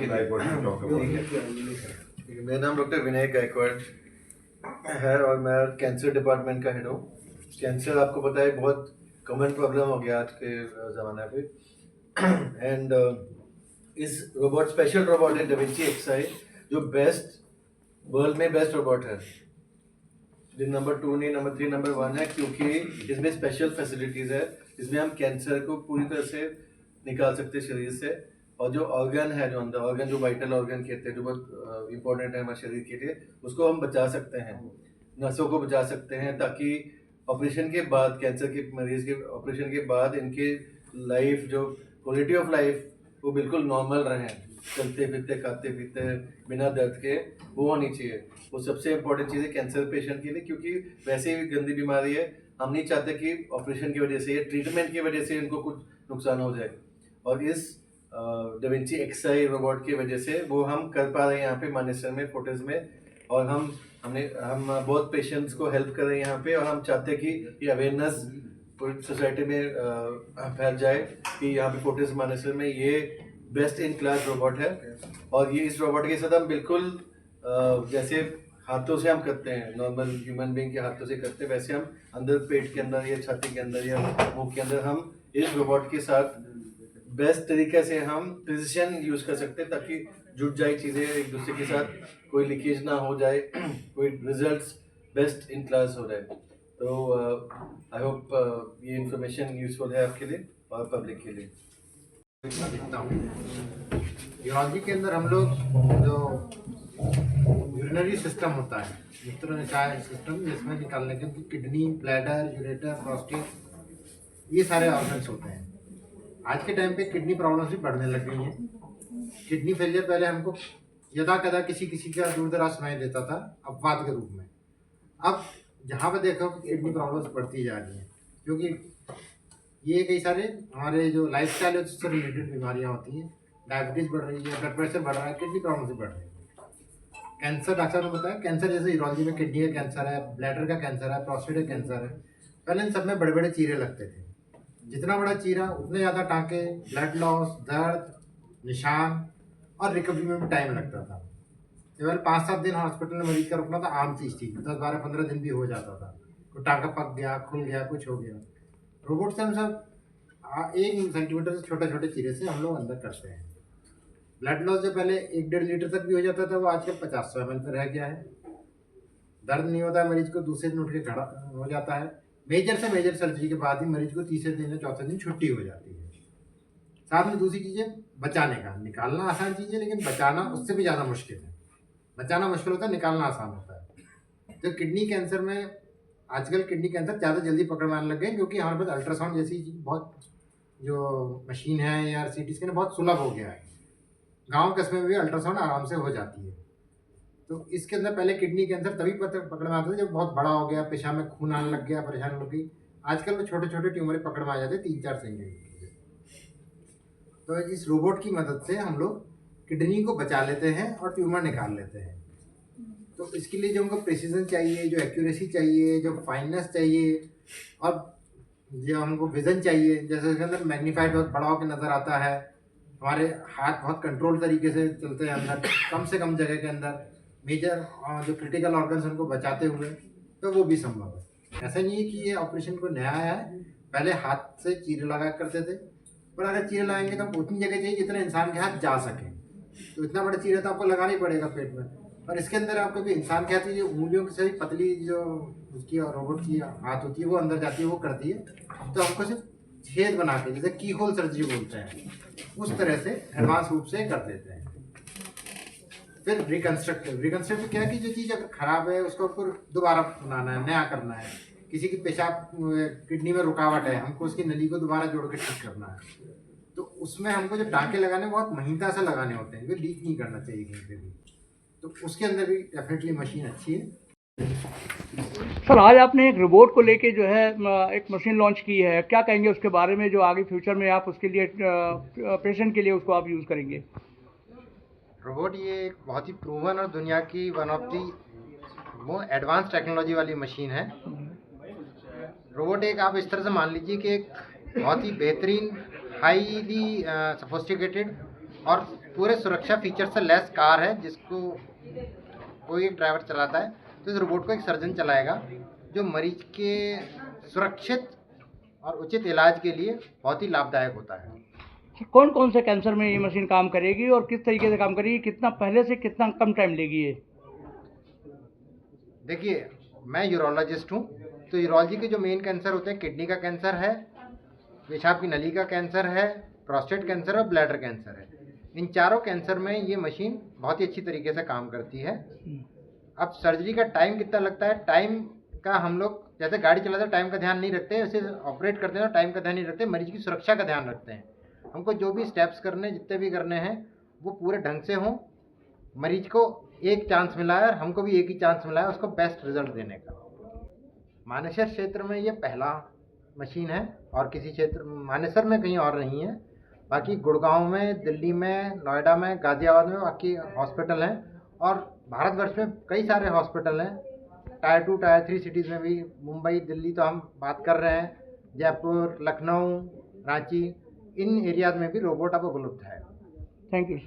मेरा नाम डॉक्टर विनय गायकवाड़ है और मैं कैंसर डिपार्टमेंट का हेड हूँ। कैंसर आपको पता है बहुत कॉमन प्रॉब्लम हो गया आज के ज़माने पे। एंड इस रोबोट स्पेशल रोबोट है डविंची एक्सआई, जो बेस्ट वर्ल्ड में बेस्ट रोबोट है। नंबर 2 नहीं, नंबर 3, नंबर 1 है, क्योंकि इसमें स्पेशल फैसिलिटीज़ है। इसमें हम कैंसर को पूरी तरह से निकाल सकते हैं शरीर से, और जो ऑर्गन है, जो अंदर ऑर्गन, जो वाइटल ऑर्गन कहते हैं, जो बहुत इंपॉर्टेंट है हमारे शरीर के लिए, उसको हम बचा सकते हैं, नसों को बचा सकते हैं, ताकि ऑपरेशन के बाद, कैंसर के मरीज के ऑपरेशन के बाद इनके लाइफ, जो क्वालिटी ऑफ लाइफ, वो बिल्कुल नॉर्मल रहें, चलते फिरते खाते पीते बिना दर्द के, वो होनी चाहिए। वो सबसे इम्पोर्टेंट चीज़ है कैंसर पेशेंट के लिए, क्योंकि वैसे ही गंदी बीमारी है। हम नहीं चाहते कि ऑपरेशन की वजह से या ट्रीटमेंट की वजह से इनको कुछ नुकसान हो जाए, और इस डविंची एक्सआई रोबोट की वजह से वो हम कर पा रहे हैं यहाँ पे मानेसर में, फोर्टिस में। और हम बहुत पेशेंट्स को हेल्प कर रहे हैं यहाँ पे, और हम चाहते हैं कि ये अवेयरनेस पूरी सोसाइटी में फैल जाए कि यहाँ पे फोर्टिस मानेसर में ये बेस्ट इन क्लास रोबोट है। और ये इस रोबोट के साथ हम बिल्कुल जैसे हाथों से हम करते हैं, नॉर्मल ह्यूमन बीइंग के हाथों से करते हैं, वैसे हम अंदर पेट के अंदर या छाती के अंदर या मुंह के अंदर हम इस रोबोट के साथ बेस्ट तरीके से हम प्रिसिशन यूज कर सकते हैं, ताकि जुड़ जाए चीज़ें एक दूसरे के साथ, कोई लीकेज ना हो जाए, कोई रिजल्ट्स बेस्ट इन क्लास हो जाए। तो आई होप ये इंफॉर्मेशन यूजफुल है आपके लिए और पब्लिक के लिए। दिखता हूँ यूरोलॉजी के अंदर हम लोग जो यूरिनरी सिस्टम होता है, मूत्रनिकाय सिस्टम, जिसमें निकालने के किडनी, ब्लैडर, यूरेटर, प्रोस्टेट, ये सारे ऑर्गन्स होते हैं। आज के टाइम पे किडनी प्रॉब्लम्स भी बढ़ने लग गई हैं। किडनी फेलियर पहले हमको यदा कदा किसी का दूर दराज सुनाई देता था अपवाद के रूप में। अब जहाँ पर देखो किडनी प्रॉब्लम्स बढ़ती जा रही हैं, क्योंकि ये कई सारे हमारे जो लाइफस्टाइल है उससे रिलेटेड बीमारियाँ होती हैं। डायबिटीज़ बढ़ रही है, ब्लड प्रेशर बढ़ रहा है, किडनी प्रॉब्लम भी बढ़ रही है। कैंसर, डॉक्टर ने बताया कैंसर जैसे यूरोलॉजी में किडनी का कैंसर है, ब्लैडर का कैंसर है, प्रोस्टेट का कैंसर है। पहले इन सब में बड़े बड़े चीरे लगते थे। जितना बड़ा चीरा उतने ज़्यादा टाँके, ब्लड लॉस, दर्द, निशान और रिकवरी में भी टाइम लगता था। केवल 5-7 दिन हॉस्पिटल में मरीज का रुकना तो आम चीज़ थी। 10-12-15 दिन भी हो जाता था। कोई टाँका पक गया, खुल गया, कुछ हो गया। रोबोट से हम सब 1 सेंटीमीटर से छोटे छोटे चीरे से हम लोग अंदर करते हैं। ब्लड लॉस जो पहले 1-1.5 लीटर तक भी हो जाता था, वो आजकल 50-100 ml पर रह गया है। दर्द नहीं होता है मरीज को, दूसरे दिन उठ के खड़ा हो जाता है। मेजर से मेजर सर्जरी के बाद ही मरीज को तीसरे दिन या चौथे दिन छुट्टी हो जाती है। साथ में दूसरी चीज़ें, बचाने का, निकालना आसान चीज़ है, लेकिन बचाना उससे भी ज़्यादा मुश्किल है। बचाना मुश्किल होता है, निकालना आसान होता है। तो किडनी कैंसर में आजकल किडनी कैंसर ज़्यादा जल्दी पकड़ में आने लग गए, क्योंकि हमारे पास अल्ट्रासाउंड जैसी बहुत जो मशीन है या CT स्कैन बहुत सुलभ हो गया है। गांव कस्बे में भी अल्ट्रासाउंड आराम से हो जाती है। तो इसके अंदर पहले किडनी कैंसर तभी पकड़ में आता था जब बहुत बड़ा हो गया, पेशाब में खून आने लग गया, परेशानी हो गई। आजकल में छोटे छोटे ट्यूमर पकड़ में आ जाते हैं 3-4 सेंटीमीटर। तो इस रोबोट की मदद से हम लोग किडनी को बचा लेते हैं और ट्यूमर निकाल लेते हैं। तो इसके लिए जो हमको प्रिसीजन चाहिए, जो एक्यूरेसी चाहिए, जो फाइननेस चाहिए, और जो हमको विजन चाहिए, जैसे इसके अंदर मैग्नीफाइड बहुत बड़ा होकर नज़र आता है, हमारे हाथ बहुत कंट्रोल तरीके से चलते हैं अंदर, कम से कम जगह के अंदर मेजर जो क्रिटिकल ऑर्गन्स उनको बचाते हुए, तो वो भी संभव है। ऐसा नहीं है कि ये ऑपरेशन को नया आया है। पहले हाथ से चीरे लगा करते थे, पर अगर चीरे लगाएंगे तो उतनी जगह चाहिए जितना इंसान के हाथ जा सके। तो इतना बड़ा चीरा तो आपको लगाना ही पड़ेगा पेट में। और इसके अंदर आपको भी इंसान के हाथ की जो उंगलियों की सही पतली जो उसकी और रोबोट की हाथ होती है वो अंदर जाती है, वो करती है। तो हमको सिर्फ छेद बना के, जैसे की होल सर्जरी बोलते हैं, उस तरह से एडवांस रूप से कर देते हैं। फिर रिकंस्ट्रक्टिव क्या है कि जो चीज़ अगर खराब है उसको आपको दोबारा बनाना है, नया करना है। किसी की पेशाब किडनी में रुकावट है, हमको उसकी नली को दोबारा जोड़ के ठीक करना है। तो उसमें हमको जो टाँके लगाने बहुत महीनता से लगाने होते हैं, जो लीक नहीं करना चाहिए कहीं पे भी। तो उसके अंदर भी डेफिनेटली मशीन अच्छी है। सर, आज आपने एक रोबोट को लेके जो है एक मशीन लॉन्च की है, क्या कहेंगे उसके बारे में, जो आगे फ्यूचर में आप उसके लिए पेशेंट के लिए उसको आप यूज़ करेंगे? रोबोट ये एक बहुत ही प्रूवन और दुनिया की वन ऑफ दी वो एडवांस टेक्नोलॉजी वाली मशीन है। रोबोट एक आप इस तरह से मान लीजिए कि एक बहुत ही बेहतरीन, हाईली सोफिस्टिकेटेड और पूरे सुरक्षा फीचर से लेस कार है जिसको कोई एक ड्राइवर चलाता है, तो इस रोबोट को एक सर्जन चलाएगा जो मरीज के सुरक्षित और उचित इलाज के लिए बहुत ही लाभदायक होता है। कौन कौन से कैंसर में ये मशीन काम करेगी और किस तरीके से काम करेगी, कितना पहले से कितना कम टाइम लेगी ये? देखिए, मैं यूरोलॉजिस्ट हूँ, तो यूरोलॉजी के जो मेन कैंसर होते हैं, किडनी का कैंसर है, पेशाब की नली का कैंसर है, प्रोस्टेट कैंसर और ब्लैडर कैंसर है। इन चारों कैंसर में ये मशीन बहुत ही अच्छी तरीके से काम करती है। अब सर्जरी का टाइम कितना लगता है, टाइम का हम लोग जैसे गाड़ी चलाते हैं टाइम का ध्यान नहीं रखते, वैसे ऑपरेट करते हैं तो टाइम का ध्यान नहीं रखते, मरीज की सुरक्षा का ध्यान रखते हैं। हमको जो भी स्टेप्स करने जितने भी करने हैं वो पूरे ढंग से हों। मरीज को एक चांस मिला है और हमको भी एक ही चांस मिला है उसको बेस्ट रिजल्ट देने का। मानेसर क्षेत्र में ये पहला मशीन है और किसी क्षेत्र मानेसर में कहीं और नहीं है। बाकी गुड़गांव में, दिल्ली में, नोएडा में, गाजियाबाद में बाकी हॉस्पिटल हैं और भारतवर्ष में कई सारे हॉस्पिटल हैं। टायर 2 टायर 3 सिटीज़ में भी, मुंबई, दिल्ली तो हम बात कर रहे हैं, जयपुर, लखनऊ, रांची, इन एरियाज में भी रोबोट अब उपलब्ध है। Thank you.